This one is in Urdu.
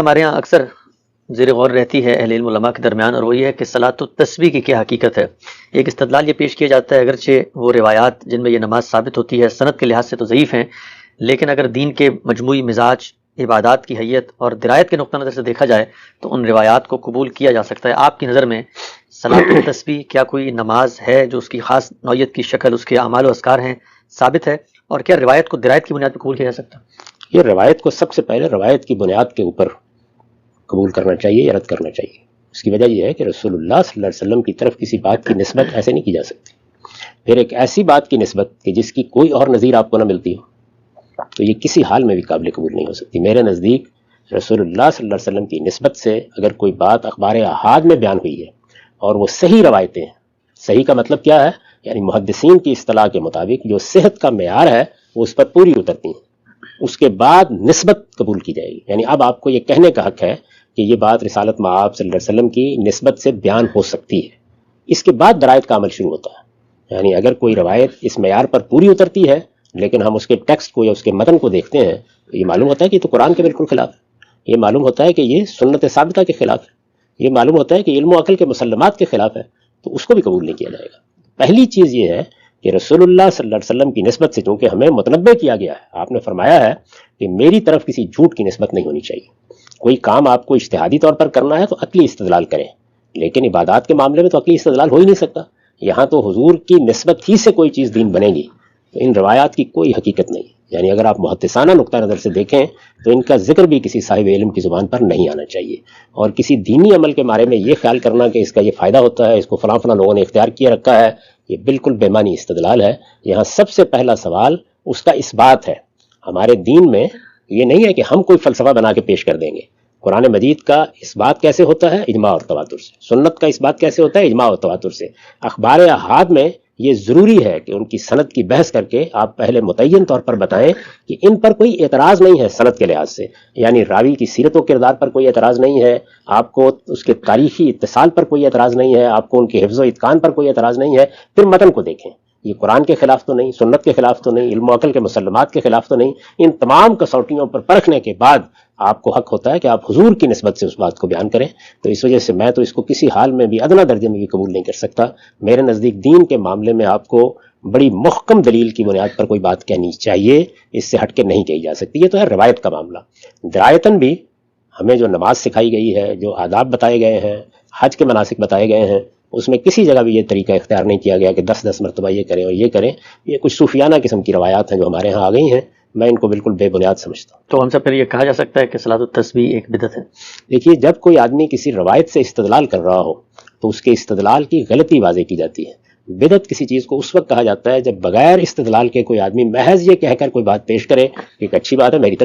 ہمارے یہاں اکثر زیر غور رہتی ہے اہل علم علماء کے درمیان، اور وہ یہ ہے کہ صلاۃ التسبیح کی کیا حقیقت ہے۔ ایک استدلال یہ پیش کیا جاتا ہے، اگرچہ وہ روایات جن میں یہ نماز ثابت ہوتی ہے سند کے لحاظ سے تو ضعیف ہیں، لیکن اگر دین کے مجموعی مزاج، عبادات کی حیت اور درایت کے نقطہ نظر سے دیکھا جائے تو ان روایات کو قبول کیا جا سکتا ہے۔ آپ کی نظر میں صلاۃ التسبیح کیا کوئی نماز ہے جو اس کی خاص نوعیت کی شکل، اس کے اعمال و اذکار ہیں، ثابت ہے، اور کیا روایت کو درایت کی بنیاد پر قبول کیا جا سکتا ہے؟ یہ روایت کو سب سے پہلے روایت کی بنیاد کے اوپر قبول کرنا چاہیے یا رد کرنا چاہیے۔ اس کی وجہ یہ ہے کہ رسول اللہ صلی اللہ علیہ وسلم کی طرف کسی بات کی نسبت ایسے نہیں کی جا سکتی۔ پھر ایک ایسی بات کی نسبت کہ جس کی کوئی اور نظیر آپ کو نہ ملتی ہو، تو یہ کسی حال میں بھی قابل قبول نہیں ہو سکتی۔ میرے نزدیک رسول اللہ صلی اللہ علیہ وسلم کی نسبت سے اگر کوئی بات اخبار احاد میں بیان ہوئی ہے اور وہ صحیح روایتیں ہیں، صحیح کا مطلب کیا ہے؟ یعنی محدثین کی اصطلاح کے مطابق جو صحت کا معیار ہے وہ اس پر پوری اترتی ہیں، اس کے بعد نسبت قبول کی جائے گی۔ یعنی اب آپ کو یہ کہنے کا حق ہے کہ یہ بات رسالت مآب صلی اللہ علیہ وسلم کی نسبت سے بیان ہو سکتی ہے۔ اس کے بعد درایت کا عمل شروع ہوتا ہے۔ یعنی اگر کوئی روایت اس معیار پر پوری اترتی ہے لیکن ہم اس کے ٹیکسٹ کو یا اس کے متن کو دیکھتے ہیں تو یہ معلوم ہوتا ہے کہ یہ تو قرآن کے بالکل خلاف ہے، یہ معلوم ہوتا ہے کہ یہ سنت ثابتہ کے خلاف ہے، یہ معلوم ہوتا ہے کہ علم و عقل کے مسلمات کے خلاف ہے، تو اس کو بھی قبول نہیں کیا جائے گا۔ پہلی چیز یہ ہے کہ رسول اللہ صلی اللہ علیہ وسلم کی نسبت سے چونکہ ہمیں متنبع کیا گیا ہے، آپ نے فرمایا ہے کہ میری طرف کسی جھوٹ کی نسبت نہیں ہونی چاہیے۔ کوئی کام آپ کو اجتہادی طور پر کرنا ہے تو عقلی استدلال کریں، لیکن عبادات کے معاملے میں تو عقلی استدلال ہو ہی نہیں سکتا۔ یہاں تو حضور کی نسبت ہی سے کوئی چیز دین بنے گی، تو ان روایات کی کوئی حقیقت نہیں۔ یعنی اگر آپ محدثانہ نقطہ نظر سے دیکھیں تو ان کا ذکر بھی کسی صاحب علم کی زبان پر نہیں آنا چاہیے، اور کسی دینی عمل کے بارے میں یہ خیال کرنا کہ اس کا یہ فائدہ ہوتا ہے، اس کو فلاں فلاں لوگوں نے اختیار کیے رکھا ہے، یہ بالکل بے معنی استدلال ہے۔ یہاں سب سے پہلا سوال اس کا اس بات ہے۔ ہمارے دین میں یہ نہیں ہے کہ ہم کوئی فلسفہ بنا کے پیش کر دیں گے۔ قرآن مجید کا اس بات کیسے ہوتا ہے؟ اجماع اور تواتر سے۔ سنت کا اس بات کیسے ہوتا ہے؟ اجماع اور تواتر سے۔ اخبار احاد میں یہ ضروری ہے کہ ان کی سند کی بحث کر کے آپ پہلے متعین طور پر بتائیں کہ ان پر کوئی اعتراض نہیں ہے سند کے لحاظ سے، یعنی راوی کی سیرت و کردار پر کوئی اعتراض نہیں ہے، آپ کو اس کے تاریخی اتصال پر کوئی اعتراض نہیں ہے، آپ کو ان کے حفظ و اتقان پر کوئی اعتراض نہیں ہے۔ پھر متن کو دیکھیں، یہ قرآن کے خلاف تو نہیں، سنت کے خلاف تو نہیں، علم و عقل کے مسلمات کے خلاف تو نہیں۔ ان تمام کسوٹیوں پر پرکھنے کے بعد آپ کو حق ہوتا ہے کہ آپ حضور کی نسبت سے اس بات کو بیان کریں۔ تو اس وجہ سے میں تو اس کو کسی حال میں بھی ادنیٰ درجے میں بھی قبول نہیں کر سکتا۔ میرے نزدیک دین کے معاملے میں آپ کو بڑی محکم دلیل کی بنیاد پر کوئی بات کہنی چاہیے، اس سے ہٹ کے نہیں کہی جا سکتی۔ یہ تو ہے روایت کا معاملہ۔ درایتاً بھی ہمیں جو نماز سکھائی گئی ہے، جو آداب بتائے گئے ہیں، حج کے مناسک بتائے گئے ہیں، اس میں کسی جگہ بھی یہ طریقہ اختیار نہیں کیا گیا کہ 10 مرتبہ یہ کریں اور یہ کریں۔ یہ کچھ صوفیانہ قسم کی روایات ہیں جو ہمارے ہاں آ گئی ہیں، میں ان کو بالکل بے بنیاد سمجھتا ہوں۔ تو ہم سے پھر یہ کہا جا سکتا ہے کہ صلاۃ التسبیح ایک بدعت ہے؟ دیکھیے، جب کوئی آدمی کسی روایت سے استدلال کر رہا ہو تو اس کے استدلال کی غلطی واضح کی جاتی ہے۔ بدعت کسی چیز کو اس وقت کہا جاتا ہے جب بغیر استدلال کے کوئی آدمی محض یہ کہہ کر کوئی بات پیش کرے کہ ایک اچھی بات ہے، میری طرف